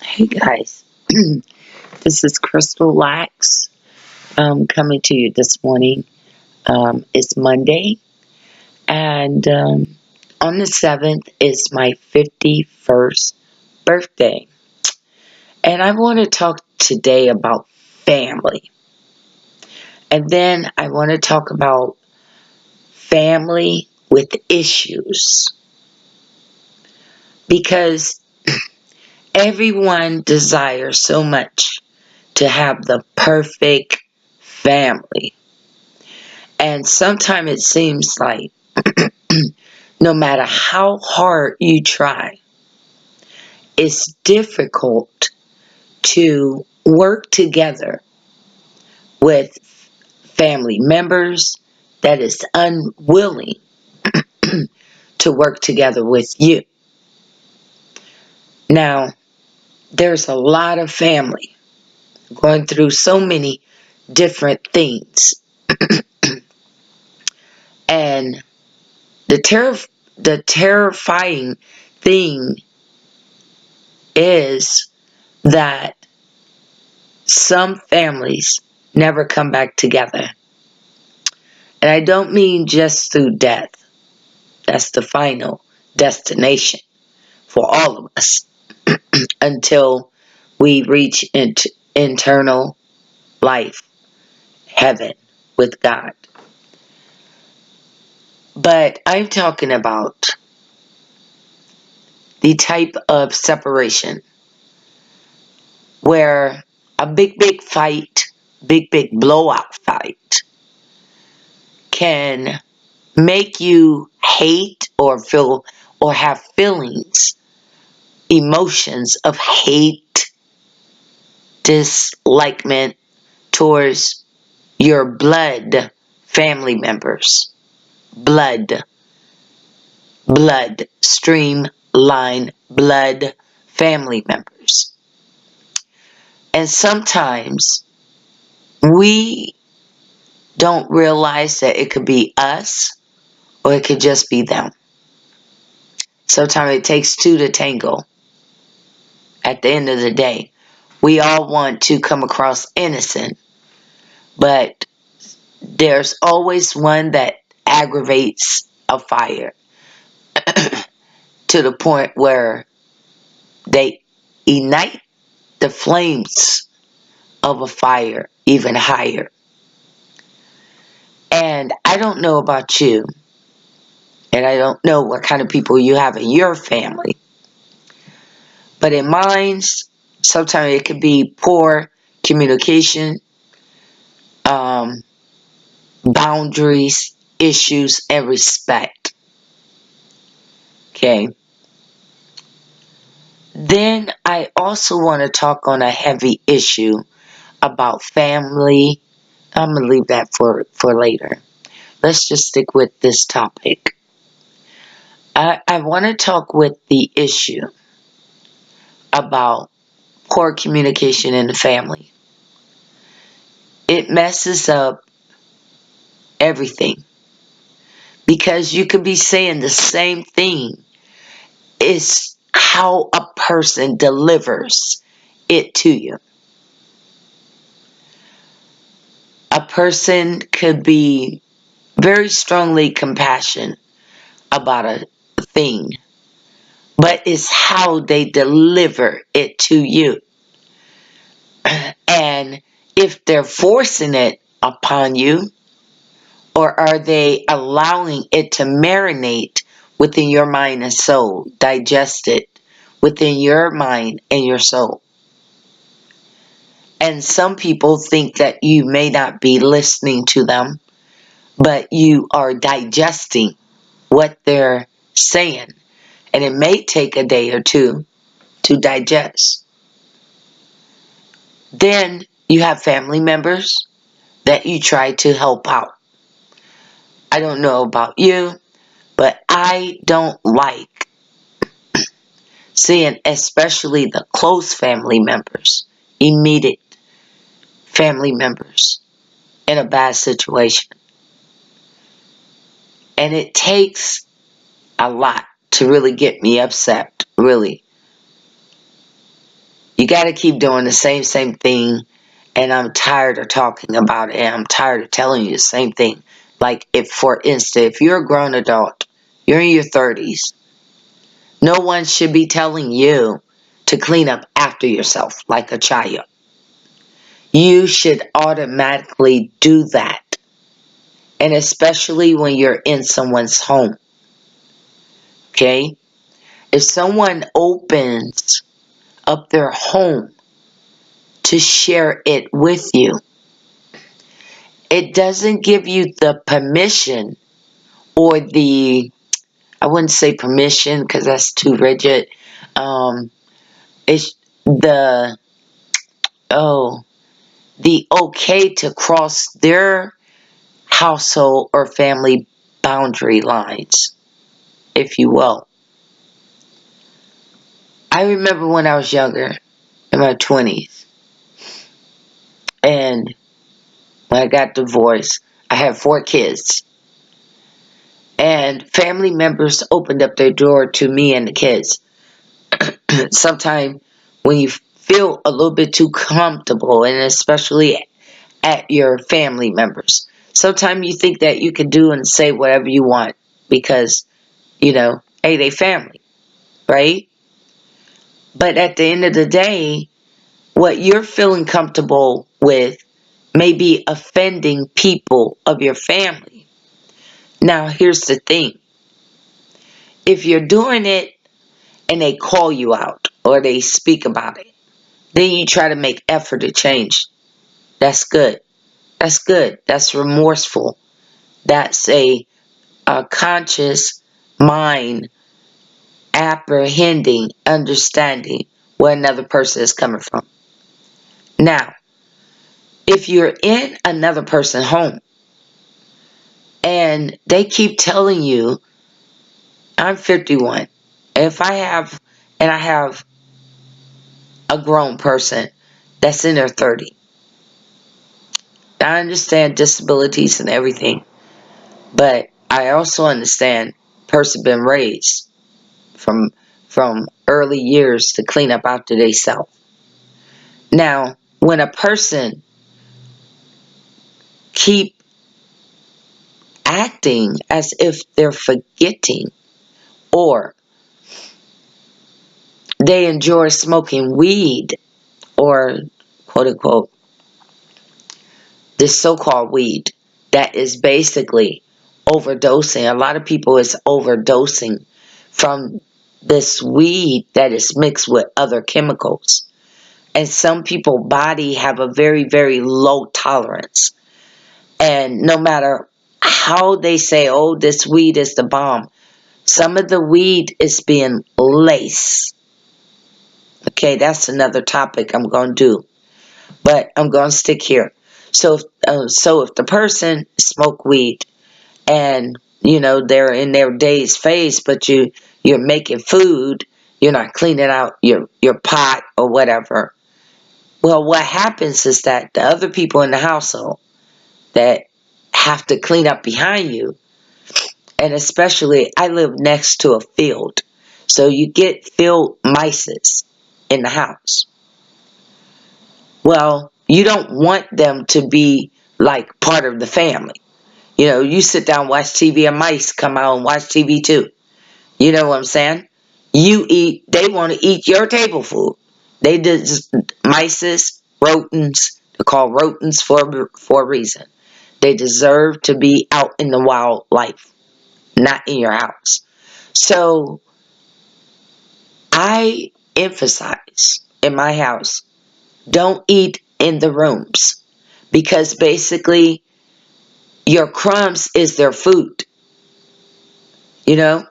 Hey guys, this is Crystal Lax coming to you this morning. It's Monday, and on the 7th is my 51st birthday. And I want to talk today about family. And then I want to talk about family with issues. Because everyone desires so much to have the perfect family. And sometimes it seems like no matter how hard you try, it's difficult to work together with family members that is unwilling to work together with you. Now, there's a lot of family going through so many different things. And the terrifying thing is that some families never come back together. And I don't mean just through death. That's the final destination for all of us until we reach eternal life, heaven with God. But I'm talking about the type of separation where a big fight, big blowout fight can make you hate or feel or have feelings, emotions of hate, dislikement towards your blood family members. Blood streamline blood family members. And sometimes we don't realize that it could be us or it could just be them. Sometimes it takes two to tango. At the end of the day, we all want to come across innocent, but there's always one that aggravates a fire to the point where they ignite the flames of a fire even higher. And I don't know about you, and I don't know what kind of people you have in your family, but in mine, sometimes it could be poor communication, boundaries, issues, and respect. Okay. Then I also want to talk on a heavy issue about family. I'm going to leave that for later. Let's just stick with this topic. I want to talk with the issue about poor communication in the family. It messes up everything because you could be saying the same thing. It's how a person delivers it to you. A person could be very strongly compassionate about a thing, but it's how they deliver it to you. And if they're forcing it upon you, or are they allowing it to marinate within your mind and soul, digest it within your mind and your soul? And some people think that you may not be listening to them, but you are digesting what they're saying. And it may take a day or two to digest. Then you have family members that you try to help out. I don't know about you, but I don't like seeing especially the close family members, immediate family members, in a bad situation. And it takes a lot to really get me upset, really. You got to keep doing the same thing, and I'm tired of talking about it, and I'm tired of telling you the same thing. Like, if, for instance, if you're a grown adult, you're in your 30s, no one should be telling you to clean up after yourself like a child. You should automatically do that. And especially when you're in someone's home. Okay? If someone opens up their home to share it with you, it doesn't give you the permission or the, I wouldn't say permission because that's too rigid. It's the, the okay to cross their household or family boundary lines, if you will. I remember when I was younger, in my 20s, and when I got divorced, I had 4 kids. And family members opened up their door to me and the kids. Sometimes when you feel a little bit too comfortable, and especially at your family members, sometimes you think that you can do and say whatever you want because, you know, hey, they family, right? But at the end of the day, what you're feeling comfortable with may be offending people of your family. Now, here's the thing. If you're doing it and they call you out or they speak about it, then you try to make effort to change. That's good. That's good. That's remorseful. That's a conscious mind apprehending, understanding where another person is coming from. Now, if you're in another person's home and they keep telling you, I'm 51. If I have a grown person that's in their 30. I understand disabilities and everything, but I also understand person been raised from early years to clean up after themselves. Now, when a person keep acting as if they're forgetting, or they enjoy smoking weed, or quote unquote this so-called weed that is basically overdosing. A lot of people is overdosing from this weed that is mixed with other chemicals. And some people's body have a very, very low tolerance. And no matter how they say, oh, this weed is the bomb, some of the weed is being laced. Okay, that's another topic I'm going to do. But I'm going to stick here. So if the person smoke weed and, you know, they're in their day's phase, but you're making food, you're not cleaning out your pot or whatever. Well, what happens is that the other people in the household that have to clean up behind you, and especially I live next to a field, so you get field mice in the house. Well, you don't want them to be like part of the family. You know, you sit down, watch TV, and mice come out and watch TV too. You know what I'm saying? You eat, they want to eat your table food. They just, mice, rodents, they're called rodents for a reason. They deserve to be out in the wildlife, not in your house. So, I emphasize in my house, don't eat in the rooms. Because basically, your crumbs is their food. You know?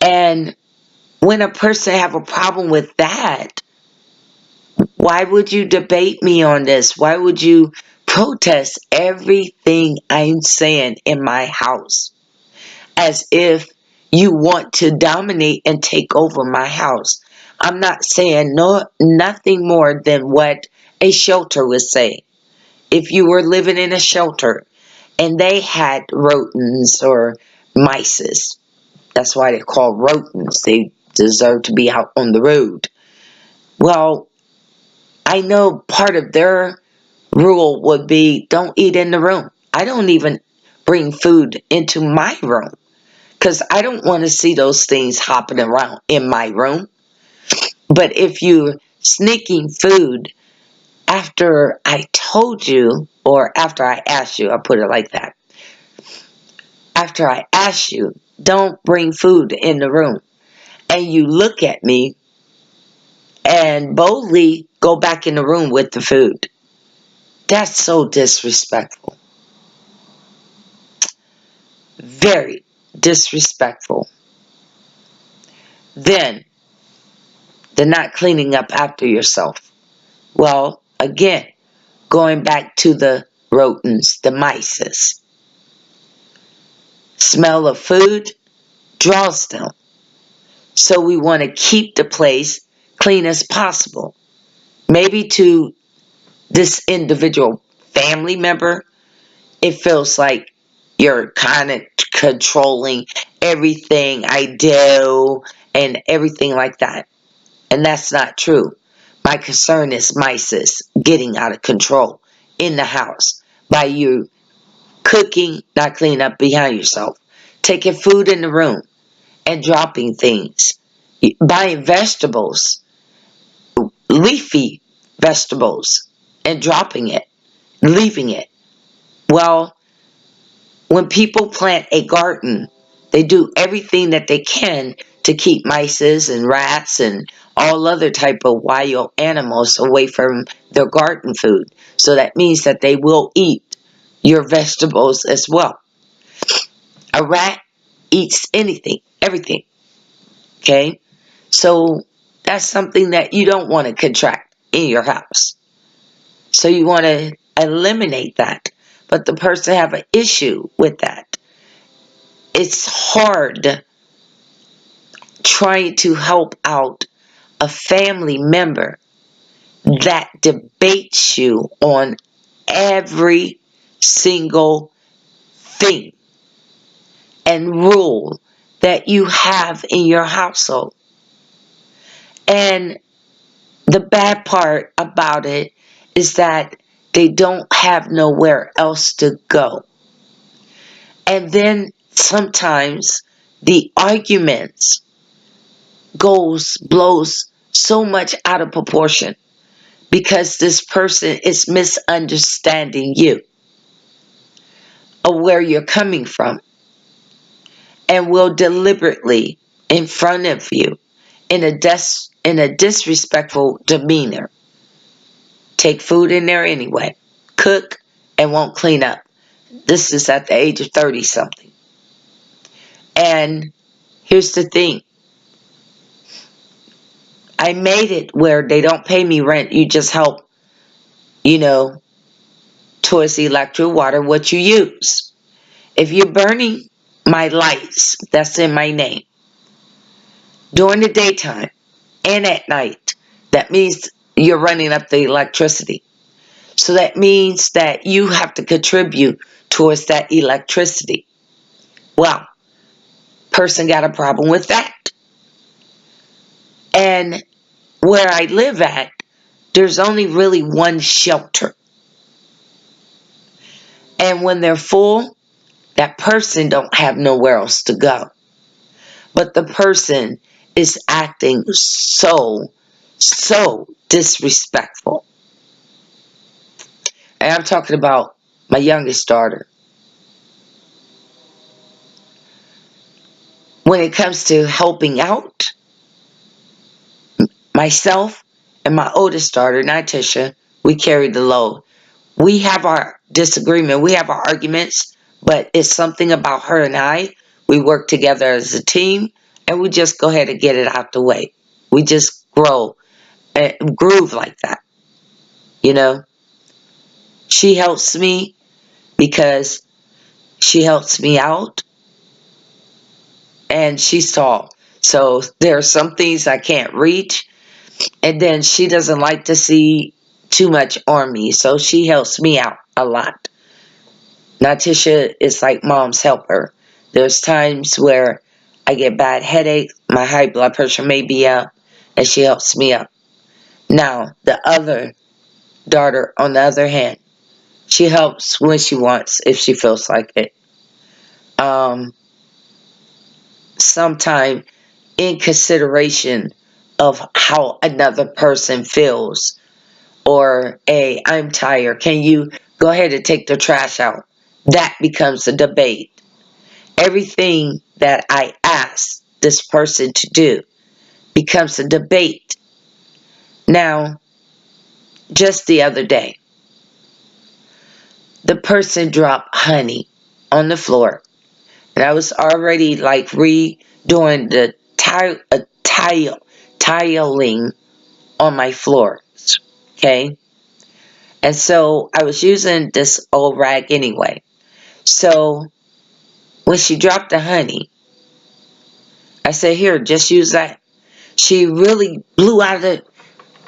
And when a person have a problem with that, why would you debate me on this? Why would you protest everything I'm saying in my house? As if you want to dominate and take over my house. I'm not saying nothing more than what a shelter would say. If you were living in a shelter and they had rodents or mice, that's why they're called rodents. They deserve to be out on the road. Well, I know part of their rule would be don't eat in the room. I don't even bring food into my room because I don't want to see those things hopping around in my room. But if you're sneaking food after I told you, or after I asked you, I'll put it like that. After I asked you, don't bring food in the room, and you look at me and boldly go back in the room with the food. That's so disrespectful. Very disrespectful. Then, the not cleaning up after yourself. Well, again, going back to the rodents, the mice. Smell of food draws them. So we want to keep the place clean as possible. Maybe to this individual family member, it feels like you're kind of controlling everything I do and everything like that. And that's not true. My concern is mice getting out of control in the house by you cooking, not cleaning up behind yourself, taking food in the room and dropping things, buying vegetables, leafy vegetables, and dropping it, leaving it. Well, when people plant a garden, they do everything that they can to keep mice and rats and all other type of wild animals away from their garden food. So that means that they will eat your vegetables as well. A rat eats anything, everything. Okay? So that's something that you don't want to contract in your house. So you want to eliminate that. But the person have an issue with that. It's hard trying to help out a family member that debates you on every single thing and rule that you have in your household. And the bad part about it is that they don't have nowhere else to go. And then sometimes the arguments blows so much out of proportion because this person is misunderstanding you of where you're coming from and will deliberately in front of you in a disrespectful demeanor take food in there anyway, cook, and won't clean up. This is at the age of 30 something. And here's the thing. I made it where they don't pay me rent. You just help, towards the electric water, what you use. If you're burning my lights, that's in my name, during the daytime and at night, that means you're running up the electricity. So that means that you have to contribute towards that electricity. Well, person got a problem with that. And where I live at, there's only really one shelter. And when they're full, that person don't have nowhere else to go. But the person is acting so disrespectful. And I'm talking about my youngest daughter. When it comes to helping out, myself and my oldest daughter, NATISHA, we carry the load. We have our disagreement, we have our arguments, but it's something about her and I. We work together as a team, and we just go ahead and get it out the way. We just groove like that, She helps me because she helps me out, and she's tall. So there are some things I can't reach, and then she doesn't like to see too much on me, so she helps me out a lot. NATISHA is like mom's helper. There's times where I get bad headaches, my high blood pressure may be up, and she helps me up. Now, the other daughter, on the other hand, she helps when she wants, if she feels like it. Sometime in consideration of how another person feels, or, hey, I'm tired, can you go ahead and take the trash out? That becomes a debate. Everything that I ask this person to do becomes a debate. Now, just the other day, the person dropped honey on the floor, and I was already like redoing the tiling on my floors, okay? And so I was using this old rag anyway. So when she dropped the honey, I said, here, just use that. She really blew out of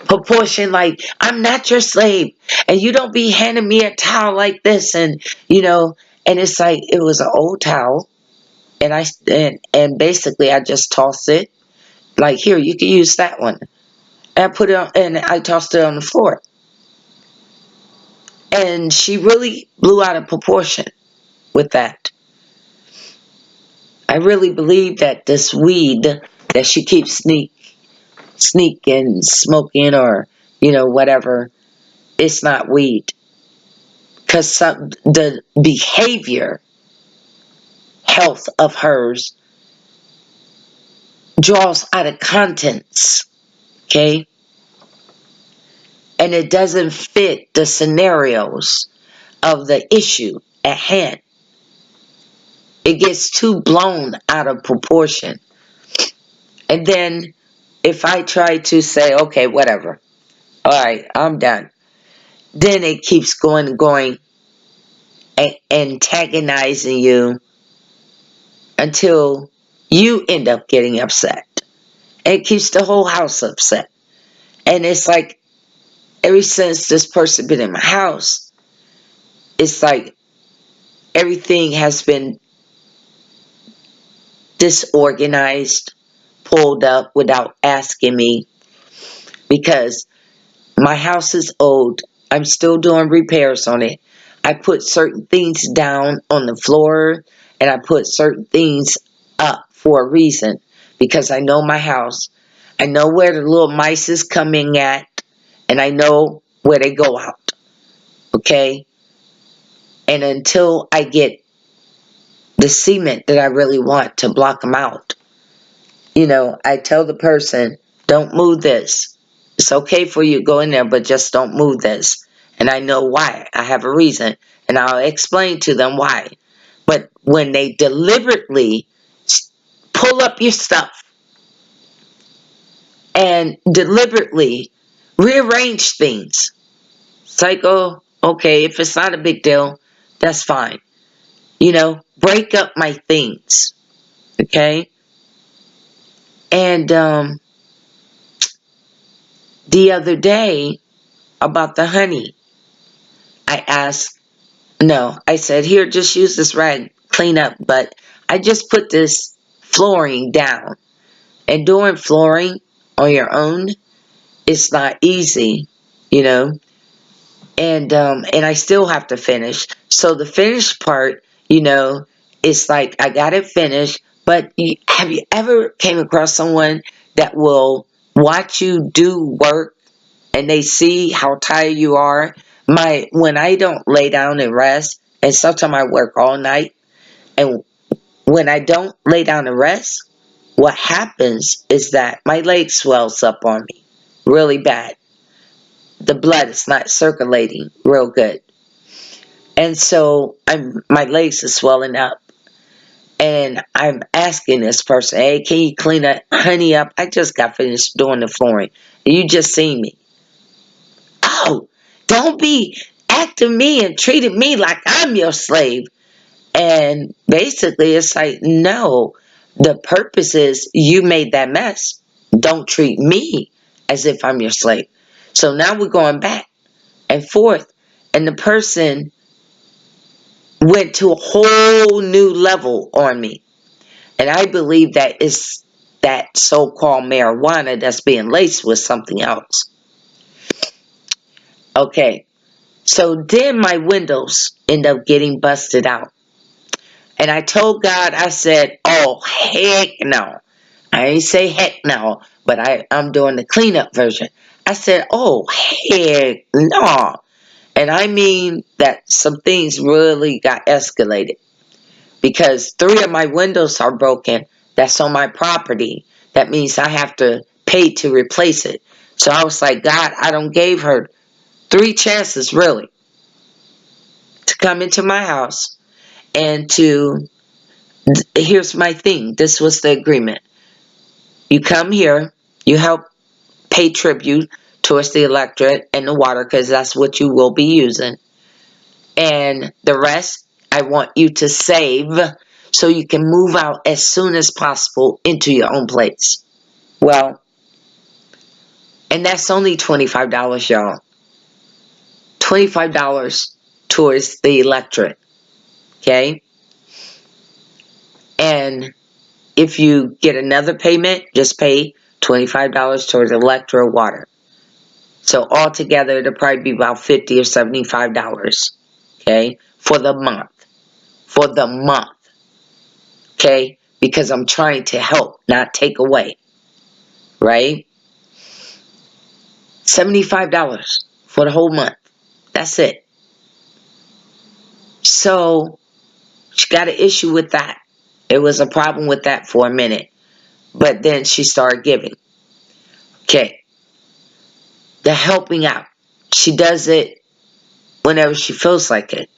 proportion, like, I'm not your slave, and you don't be handing me a towel like this, and and it's like, it was an old towel, and basically I just tossed it, like, here, you can use that one, and I put it on, and I tossed it on the floor, and she really blew out of proportion with that. I really believe that this weed that she keeps sneaking, smoking, or whatever, it's not weed. Because the behavior health of hers draws out of contents, okay? And it doesn't fit the scenarios of the issue at hand. It gets too blown out of proportion. And then if I try to say, okay, whatever, all right, I'm done, then it keeps going and going, antagonizing you until you end up getting upset. And it keeps the whole house upset. And it's like, ever since this person been in my house, it's like everything has been disorganized, pulled up without asking me, because my house is old. I'm still doing repairs on it. I put certain things down on the floor, and I put certain things up for a reason, because I know my house. I know where the little mice is coming at, and I know where they go out. Okay? And until I get the cement that I really want to block them out, I tell the person, don't move this. It's okay for you to go in there, but just don't move this. And I know why. I have a reason. And I'll explain to them why. But when they deliberately pull up your stuff and deliberately rearrange things, it's like, oh, okay, if it's not a big deal, that's fine. Break up my things. Okay? And the other day, about the honey, I said, here, just use this rag, clean up. But I just put this flooring down. And doing flooring on your own, it's not easy, And I still have to finish. So the finished part, it's like I got it finished. But have you ever came across someone that will watch you do work and they see how tired you are? When I don't lay down and rest, and sometimes I work all night, and when I don't lay down and rest, what happens is that my leg swells up on me really bad. The blood is not circulating real good. And so my legs are swelling up. And I'm asking this person, hey, can you clean that honey up? I just got finished doing the flooring. You just seen me. Oh, don't be acting me and treating me like I'm your slave. And basically it's like, no, the purpose is you made that mess. Don't treat me as if I'm your slave. So now we're going back and forth. And the person went to a whole new level on me. And I believe that it's that so-called marijuana that's being laced with something else. Okay. So then my windows end up getting busted out. And I told God, I said, oh, heck no. I ain't say heck no, but I'm doing the cleanup version. I said, oh, heck no. And I mean that some things really got escalated. Because 3 of my windows are broken. That's on my property. That means I have to pay to replace it. So I was like, God, I don't gave her 3 chances, really, to come into my house and to, here's my thing. This was the agreement. You come here, you help pay tribute towards the electric and the water, because that's what you will be using. And the rest, I want you to save so you can move out as soon as possible into your own place. Well, and that's only $25, y'all. $25 towards the electric. Okay? And if you get another payment, just pay $25 towards electric or water. So altogether, it'll probably be about $50 or $75. Okay? For the month. For the month. Okay? Because I'm trying to help, not take away. Right? $75 for the whole month. That's it. So, she got an issue with that. It was a problem with that for a minute. But then she started giving. Okay. The helping out. She does it whenever she feels like it.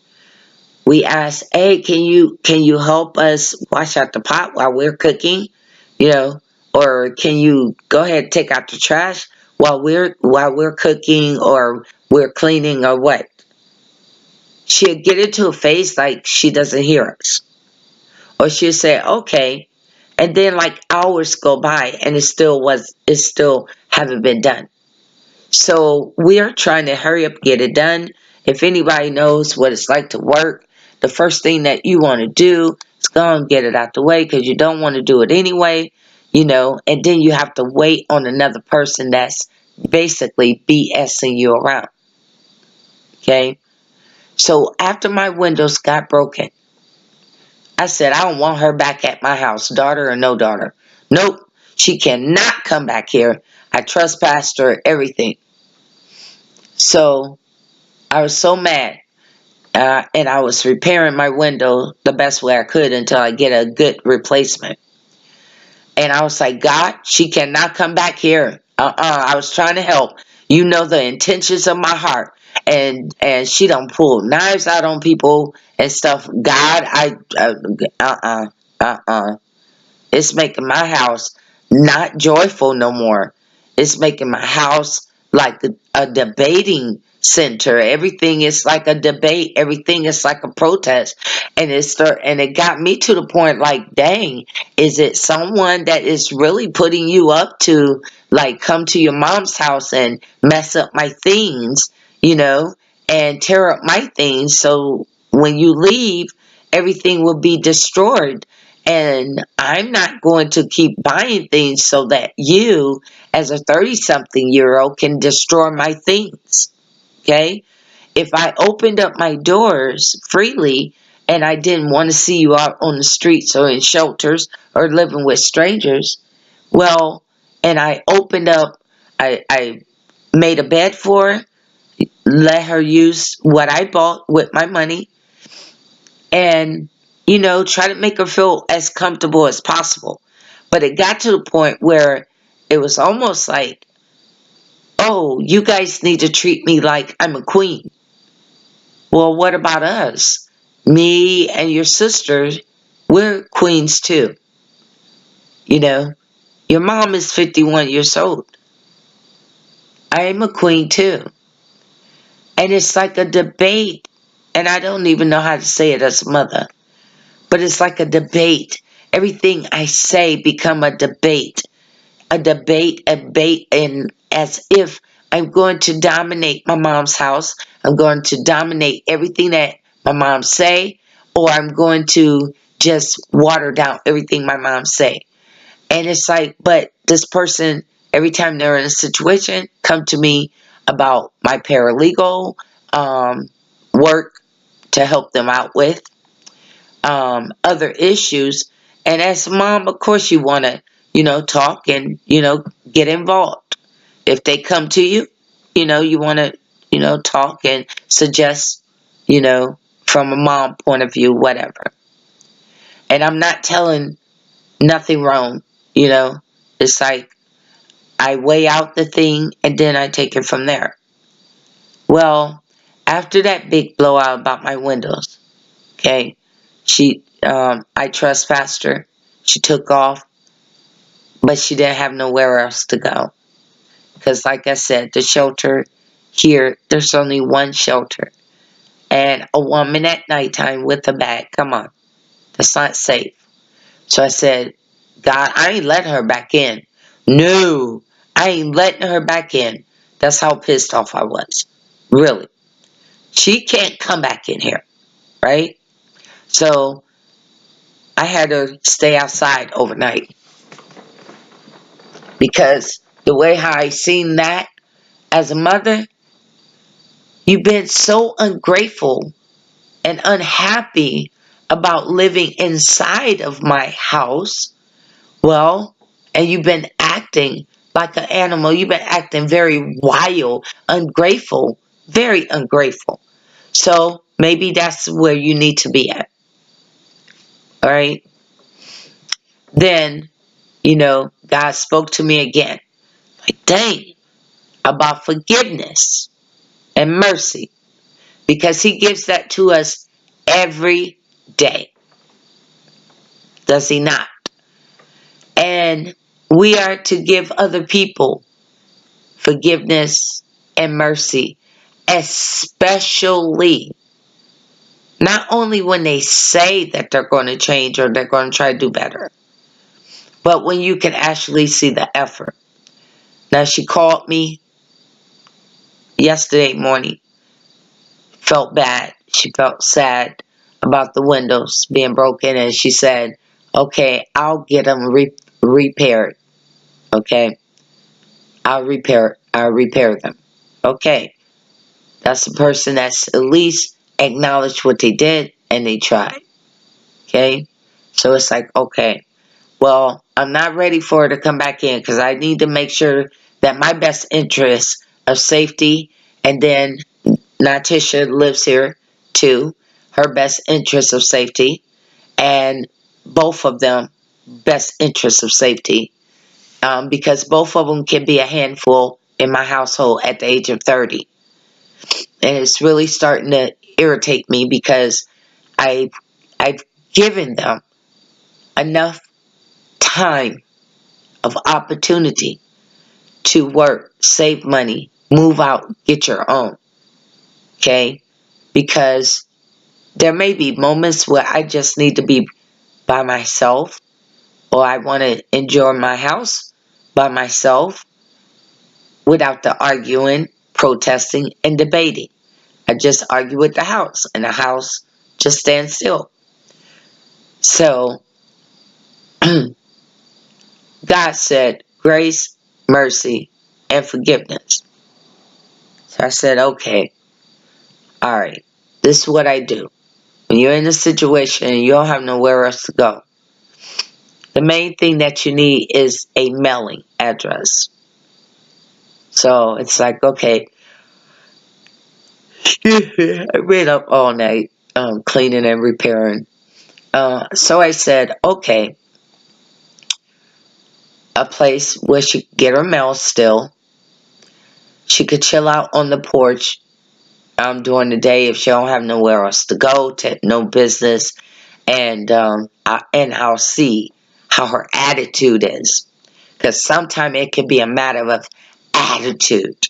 We ask, hey, can you help us wash out the pot while we're cooking? You know, or can you go ahead and take out the trash while we're cooking, or we're cleaning, or what? She'll get into a phase like she doesn't hear us. Or she'll say, okay, and then like hours go by and it still haven't been done. So we are trying to hurry up, get it done. If anybody knows what it's like to work, the first thing that you want to do is go and get it out the way, because you don't want to do it anyway, and then you have to wait on another person that's basically BSing you around. Okay? So after my windows got broken, I said, I don't want her back at my house, daughter or no daughter. Nope, she cannot come back here. I trespassed her, everything. So I was so mad, and I was repairing my window the best way I could until I get a good replacement. And I was like, God, she cannot come back here. I was trying to help. You know the intentions of my heart. And she don't pull knives out on people and stuff. God, it's making my house not joyful no more. It's making my house like a debating center. Everything is like a debate. Everything is like a protest. And it got me to the point like, dang, is it someone that is really putting you up to like come to your mom's house and mess up my things, and tear up my things, so when you leave, everything will be destroyed. And I'm not going to keep buying things so that you, as a 30-something-year-old, can destroy my things. Okay? If I opened up my doors freely and I didn't want to see you out on the streets or in shelters or living with strangers, well, and I opened up, I made a bed for her, let her use what I bought with my money, and try to make her feel as comfortable as possible. But it got to the point where it was almost like, oh, you guys need to treat me like I'm a queen. Well, what about us? Me and your sisters, we're queens too. Your mom is 51 years old. I am a queen too. And it's like a debate, and I don't even know how to say it as a mother. But it's like a debate. Everything I say become a debate. A debate, and as if I'm going to dominate my mom's house. I'm going to dominate everything that my mom say, or I'm going to just water down everything my mom say. And it's like, but this person, every time they're in a situation, come to me, about my paralegal work to help them out with other issues. And as a mom, of course, you want to, talk and, get involved. If they come to you, you want to, talk and suggest, from a mom point of view, whatever. And I'm not telling nothing wrong, It's like I weigh out the thing and then I take it from there. Well, after that big blowout about my windows, okay, I trespassed her. She took off, but she didn't have nowhere else to go. Because like I said, the shelter here, there's only one shelter. And a woman at nighttime with a bag, come on, that's not safe. So I said, God, I ain't letting her back in. No, I ain't letting her back in. That's how pissed off I was. Really. She can't come back in here, right? So I had to stay outside overnight. Because the way how I seen that as a mother, you've been so ungrateful and unhappy about living inside of my house. Well, and you've been acting like an animal. You've been acting very wild, ungrateful, very ungrateful. So maybe that's where you need to be at. All right. Then, God spoke to me again. Like, dang, about forgiveness and mercy. Because he gives that to us every day. Does he not? And we are to give other people forgiveness and mercy, especially not only when they say that they're going to change or they're going to try to do better, but when you can actually see the effort. Now, she called me yesterday morning, felt bad. She felt sad about the windows being broken, and she said, okay, I'll get them repaired. Okay, I'll repair them. Okay, that's the person that's at least acknowledged what they did and they tried. Okay, so it's like, okay, well, I'm not ready for her to come back in because I need to make sure that my best interest of safety, and then NATISHA lives here too, her best interest of safety, and both of them best interest of safety, because both of them can be a handful in my household at the age of 30. And it's really starting to irritate me because I've given them enough time of opportunity to work, save money, move out, get your own. Okay? Because there may be moments where I just need to be by myself, or I want to enjoy my house by myself without the arguing, protesting, and debating. I just argue with the house, and the house just stands still. So, God said grace, mercy, and forgiveness. So I said, okay, all right, this is what I do. When you're in a situation and you don't have nowhere else to go, the main thing that you need is a mailing address. So it's like, okay, I been up all night cleaning and repairing. So I said, okay, a place where she could get her mail still. She could chill out on the porch during the day if she don't have nowhere else to go, to no business, and I'll see how her attitude is, because sometimes it can be a matter of attitude,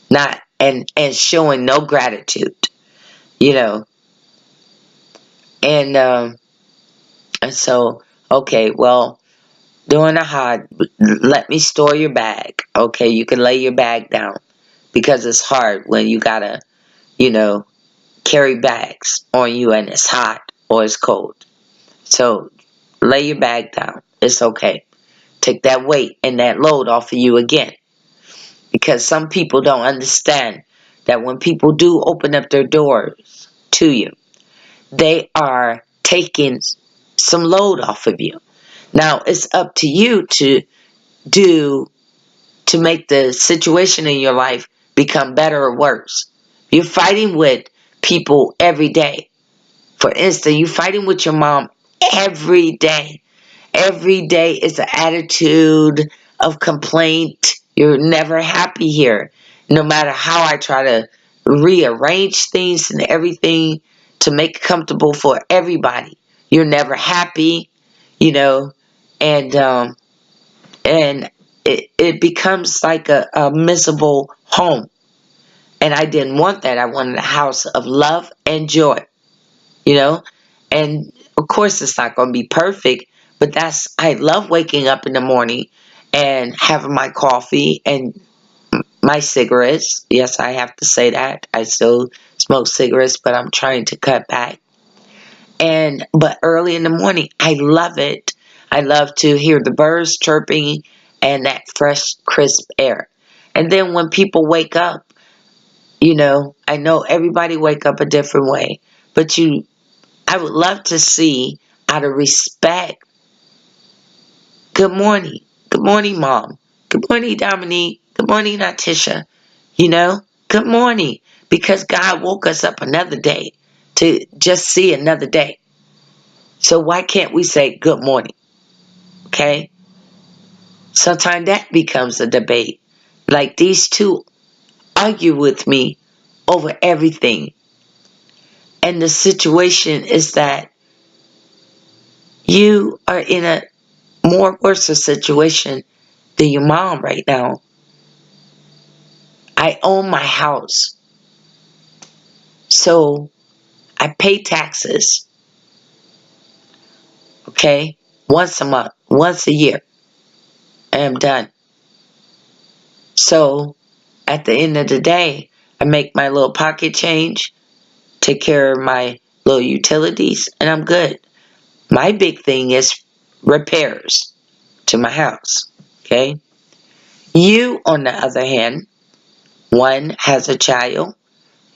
not and showing no gratitude, and so okay, well, during the hot, let me store your bag. Okay, you can lay your bag down because it's hard when you gotta, carry bags on you and it's hot or it's cold. So lay your bag down. It's okay. Take that weight and that load off of you again. Because some people don't understand that when people do open up their doors to you, they are taking some load off of you. Now, it's up to you to make the situation in your life become better or worse. You're fighting with people every day. For instance, you're fighting with your mom every day. Every day is an attitude of complaint. You're never happy here. No matter how I try to rearrange things and everything to make it comfortable for everybody, you're never happy, you know, and it becomes like a miserable home. And I didn't want that. I wanted a house of love and joy, you know. And of course, it's not going to be perfect, but I love waking up in the morning and having my coffee and my cigarettes. Yes, I have to say that. I still smoke cigarettes, but I'm trying to cut back. But early in the morning, I love it. I love to hear the birds chirping and that fresh, crisp air. And then when people wake up, I know everybody wake up a different way, but I would love to see, out of respect, good morning. Good morning, Mom. Good morning, Dominique. Good morning, NATISHA. Good morning. Because God woke us up another day to just see another day. So why can't we say good morning? Okay? Sometimes that becomes a debate. Like these two argue with me over everything. And the situation is that you are in a more worse situation than your mom right now. I own my house. So I pay taxes. Okay? Once a month, once a year. And I'm done. So at the end of the day, I make my little pocket change, take care of my little utilities, and I'm good. My big thing is repairs to my house. Okay? You, on the other hand, one has a child.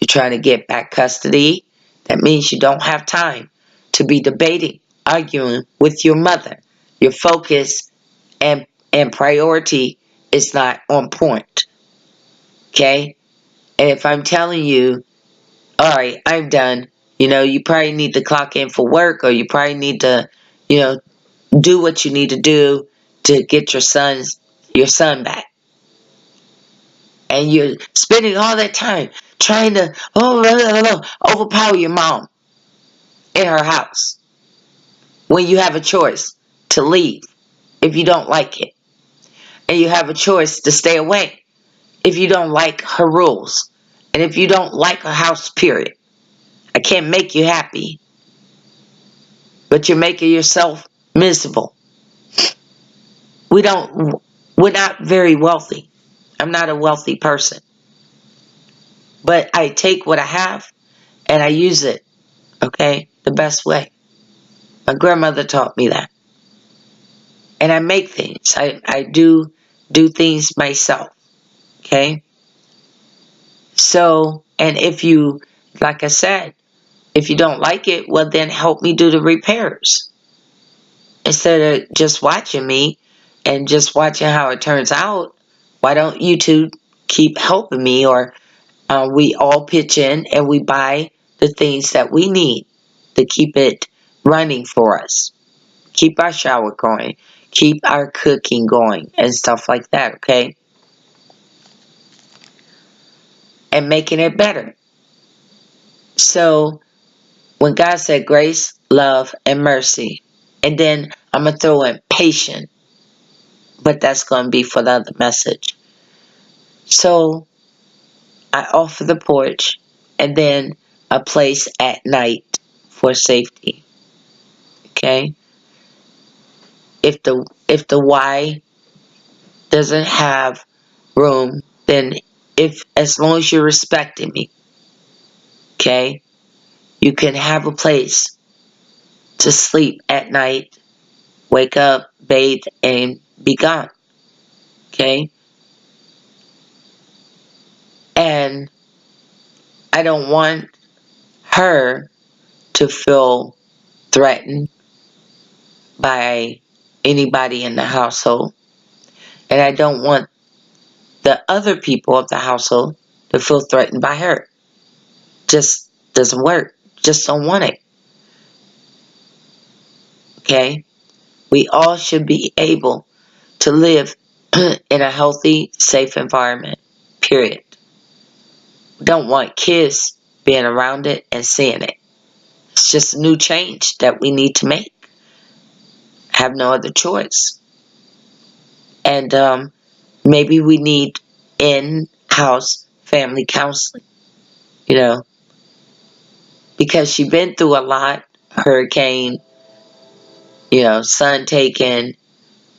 You're trying to get back custody. That means you don't have time to be debating, arguing with your mother. Your focus and priority is not on point. Okay? And if I'm telling you, all right, I'm done, you probably need to clock in for work, or you probably need to, do what you need to do to get your son back. And you're spending all that time trying to overpower your mom in her house when you have a choice to leave if you don't like it. And you have a choice to stay away if you don't like her rules. And if you don't like her house, period. I can't make you happy. But you're making yourself miserable. We're not very wealthy. I'm not a wealthy person. But I take what I have and I use it, okay, the best way. My grandmother taught me that. And I make things. I do things myself, okay? So, and if you, like I said, if you don't like it, well, then help me do the repairs. Instead of just watching me and just watching how it turns out, why don't you two keep helping me, or we all pitch in and we buy the things that we need to keep it running for us. Keep our shower going. Keep our cooking going and stuff like that, okay? And making it better. So when God said grace, love, and mercy, and then I'm going to throw in patience, but that's going to be for the other message. So I offer the porch and then a place at night for safety. Okay? If the Y doesn't have room, then as long as you're respecting me, okay, you can have a place to sleep at night, wake up, bathe, and be gone. Okay? And I don't want her to feel threatened by anybody in the household. And I don't want the other people of the household to feel threatened by her. Just doesn't work. Just don't want it. Okay? We all should be able to live in a healthy, safe environment. Period. We don't want kids being around it and seeing it. It's just a new change that we need to make. Have no other choice. And maybe we need in-house family counseling, you know, because she's been through a lot. Hurricane, son taken,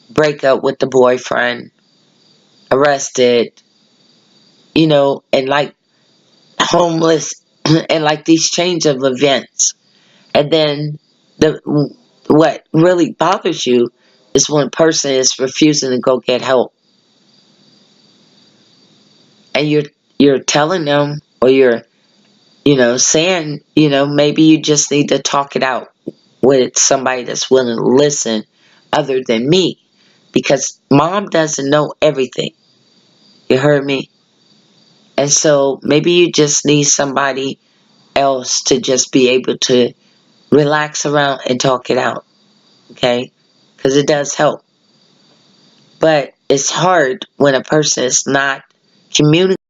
breakup with the boyfriend, arrested, and like homeless, and like these change of events. And then what really bothers you is when a person is refusing to go get help. And you're telling them, or you're saying, maybe you just need to talk it out with somebody that's willing to listen other than me. Because mom doesn't know everything. You heard me? And so maybe you just need somebody else to just be able to relax around and talk it out. Okay? Because it does help. But it's hard when a person is not communicating